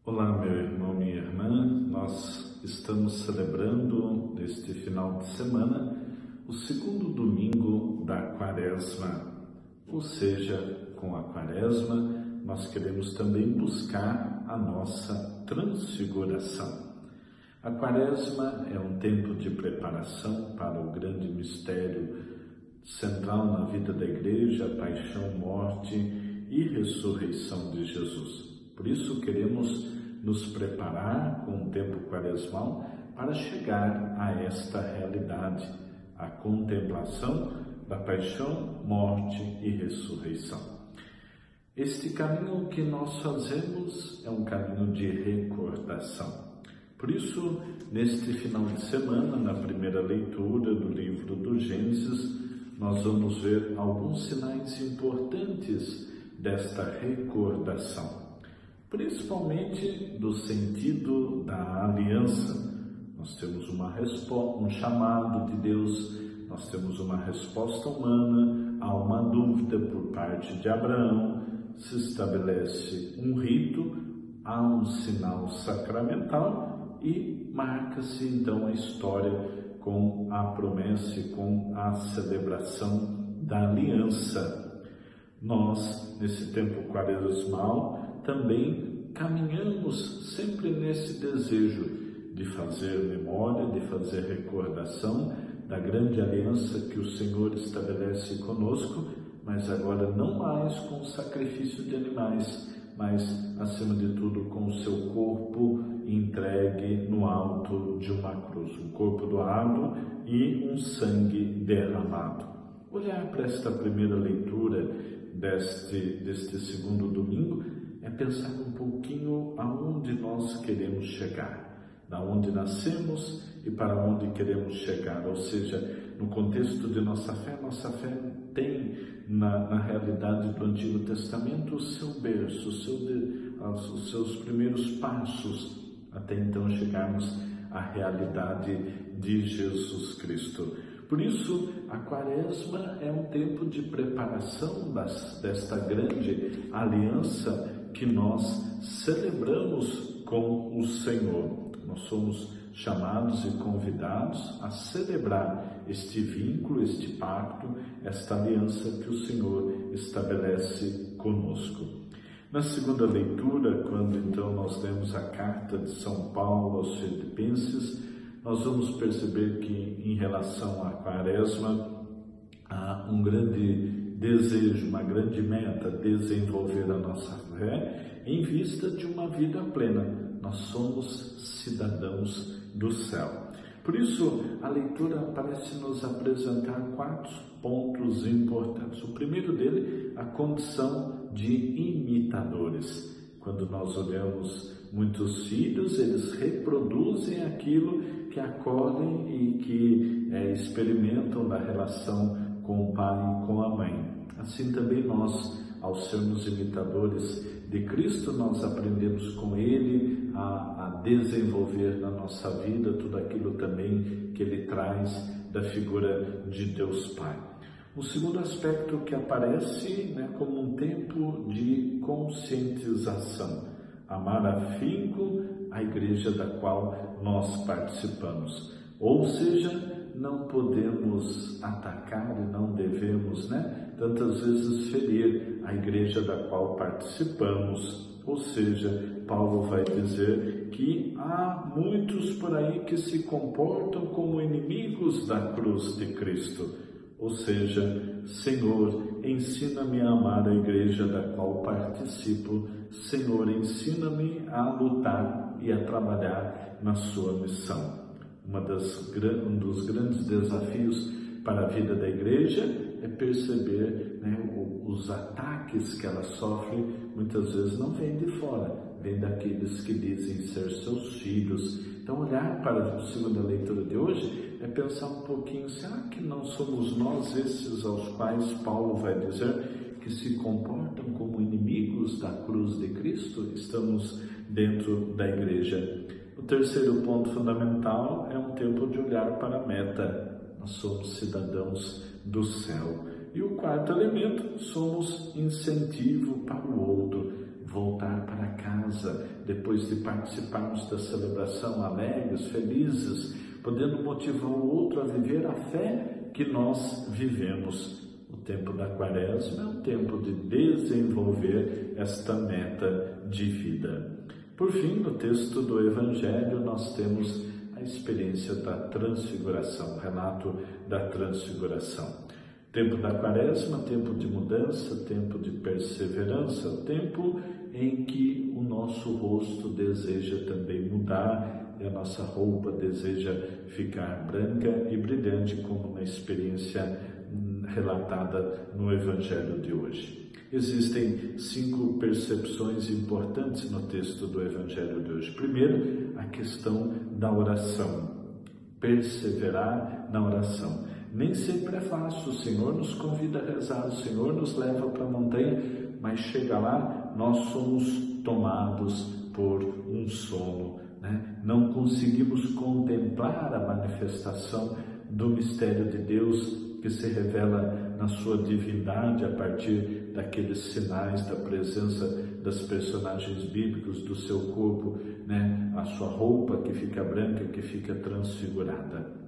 Olá, meu irmão, minha irmã. Nós estamos celebrando neste final de semana o segundo domingo da Quaresma, ou seja, com a Quaresma nós queremos também buscar a nossa transfiguração. A Quaresma é um tempo de preparação para o grande mistério central na vida da Igreja, a paixão, morte e ressurreição de Jesus. Por isso queremos nos preparar com o tempo quaresmal para chegar a esta realidade, a contemplação da paixão, morte e ressurreição. Este caminho que nós fazemos é um caminho de recordação. Por isso, neste final de semana, na primeira leitura do livro do Gênesis, nós vamos ver alguns sinais importantes desta recordação, principalmente do sentido da aliança. Nós temos um chamado de Deus, nós temos uma resposta humana, há uma dúvida por parte de Abraão, se estabelece um rito, há um sinal sacramental e marca-se então a história com a promessa e com a celebração da aliança. Nós, nesse tempo quaresmal, também caminhamos sempre nesse desejo de fazer memória, de fazer recordação da grande aliança que o Senhor estabelece conosco, mas agora não mais com o sacrifício de animais, mas, acima de tudo, com o seu corpo entregue no alto de uma cruz, um corpo doado e um sangue derramado. Olhar para esta primeira leitura deste segundo domingo é pensar um pouquinho aonde nós queremos chegar, da onde nascemos e para onde queremos chegar, ou seja, no contexto de nossa fé tem na realidade do Antigo Testamento o seu berço, os seus primeiros passos, até então chegarmos à realidade de Jesus Cristo. Por isso, a Quaresma é um tempo de preparação desta grande aliança que nós celebramos com o Senhor. Nós somos chamados e convidados a celebrar este vínculo, este pacto, esta aliança que o Senhor estabelece conosco. Na segunda leitura, quando então nós lemos a carta de São Paulo aos Filipenses, nós vamos perceber que em relação à Quaresma há um grande desejo, uma grande meta, desenvolver a nossa fé em vista de uma vida plena. Nós somos cidadãos do céu. Por isso, a leitura parece nos apresentar 4 pontos importantes. O primeiro dele, a condição de imitadores. Quando nós olhamos muitos filhos, eles reproduzem aquilo que acolhem e que experimentam da relação com o pai e com a mãe. Assim também nós, ao sermos imitadores de Cristo, nós aprendemos com Ele a desenvolver na nossa vida tudo aquilo também que Ele traz da figura de Deus Pai. O segundo aspecto que aparece como um tempo de conscientização, amar afinco a igreja da qual nós participamos. Ou seja, não podemos atacar e não devemos, tantas vezes ferir a igreja da qual participamos. Ou seja, Paulo vai dizer que há muitos por aí que se comportam como inimigos da cruz de Cristo. Ou seja, Senhor, ensina-me a amar a igreja da qual participo. Senhor, ensina-me a lutar e a trabalhar na sua missão. Um dos grandes desafios para a vida da igreja é perceber os ataques que ela sofre, muitas vezes não vêm de fora, vêm daqueles que dizem ser seus filhos. Então, olhar para a segunda leitura de hoje é pensar um pouquinho, será que não somos nós esses aos quais Paulo vai dizer que se comportam como inimigos da cruz de Cristo? Estamos dentro da igreja. O terceiro ponto fundamental é um tempo de olhar para a meta. Nós somos cidadãos do céu. E o quarto elemento, somos incentivo para o outro, voltar para casa casa, depois de participarmos da celebração, alegres, felizes, podendo motivar o outro a viver a fé que nós vivemos. O tempo da Quaresma é um tempo de desenvolver esta meta de vida. Por fim, no texto do Evangelho, nós temos a experiência da transfiguração, o relato da transfiguração. Tempo da Quaresma, tempo de mudança, tempo de perseverança, tempo em que o nosso rosto deseja também mudar e a nossa roupa deseja ficar branca e brilhante, como na experiência relatada no Evangelho de hoje. Existem 5 percepções importantes no texto do Evangelho de hoje. Primeiro, a questão da oração. Perseverar na oração. Nem sempre é fácil, o Senhor nos convida a rezar, o Senhor nos leva para a montanha, mas chega lá, nós somos tomados por um sono, né? Não conseguimos contemplar a manifestação do mistério de Deus que se revela na sua divindade a partir daqueles sinais da presença das personagens bíblicos, do seu corpo, né? A sua roupa que fica branca, que fica transfigurada.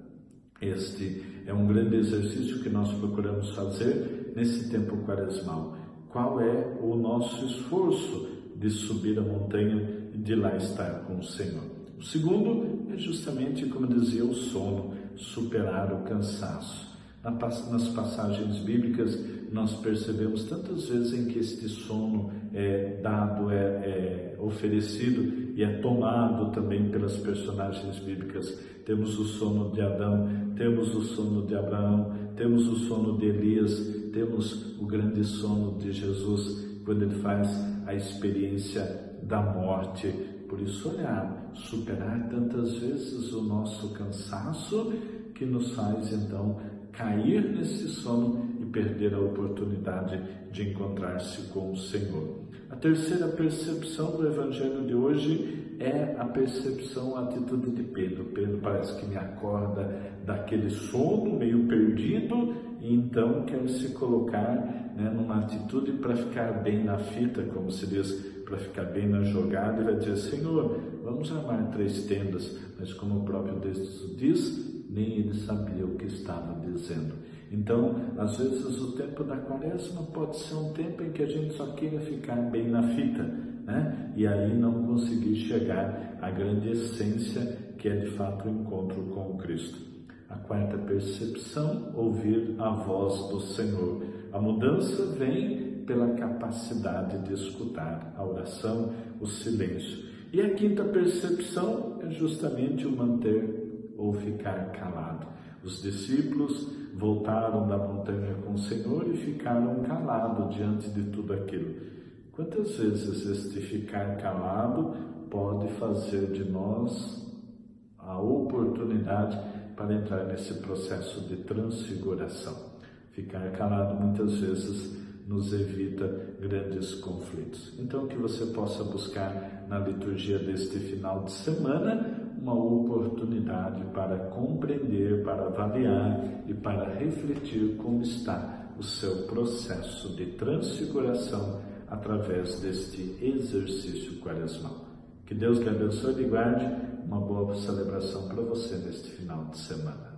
Este é um grande exercício que nós procuramos fazer nesse tempo quaresmal. Qual é o nosso esforço de subir a montanha e de lá estar com o Senhor? O segundo é justamente, como dizia, o sono, superar o cansaço. Nas passagens bíblicas, nós percebemos tantas vezes em que este sono é dado, é oferecido e é tomado também pelas personagens bíblicas. Temos o sono de Adão, temos o sono de Abraão, temos o sono de Elias, temos o grande sono de Jesus, quando ele faz a experiência da morte. Por isso, olhar, superar tantas vezes o nosso cansaço, que nos faz então cair nesse sono e perder a oportunidade de encontrar-se com o Senhor. A terceira percepção do Evangelho de hoje é a percepção, a atitude de Pedro. Pedro parece que me acorda daquele sono meio perdido e então quer se colocar, né, numa atitude para ficar bem na fita, como se diz, para ficar bem na jogada, e vai dizer: Senhor, vamos armar 3 tendas, mas como o próprio texto diz, nem ele sabia o que estava dizendo. Então, às vezes o tempo da Quaresma pode ser um tempo em que a gente só queira ficar bem na fita, né? E aí não conseguir chegar à grande essência, que é de fato o encontro com o Cristo. A quarta percepção, ouvir a voz do Senhor. A mudança vem pela capacidade de escutar a oração, o silêncio. E a quinta percepção é justamente o manter ou ficar calado. Os discípulos voltaram da montanha com o Senhor e ficaram calados diante de tudo aquilo. Quantas vezes este ficar calado pode fazer de nós a oportunidade para entrar nesse processo de transfiguração? Ficar calado muitas vezes nos evita grandes conflitos. Então, que você possa buscar na liturgia deste final de semana uma oportunidade para compreender, para avaliar e para refletir como está o seu processo de transfiguração através deste exercício quaresmal. Que Deus lhe abençoe e guarde. Uma boa celebração para você neste final de semana.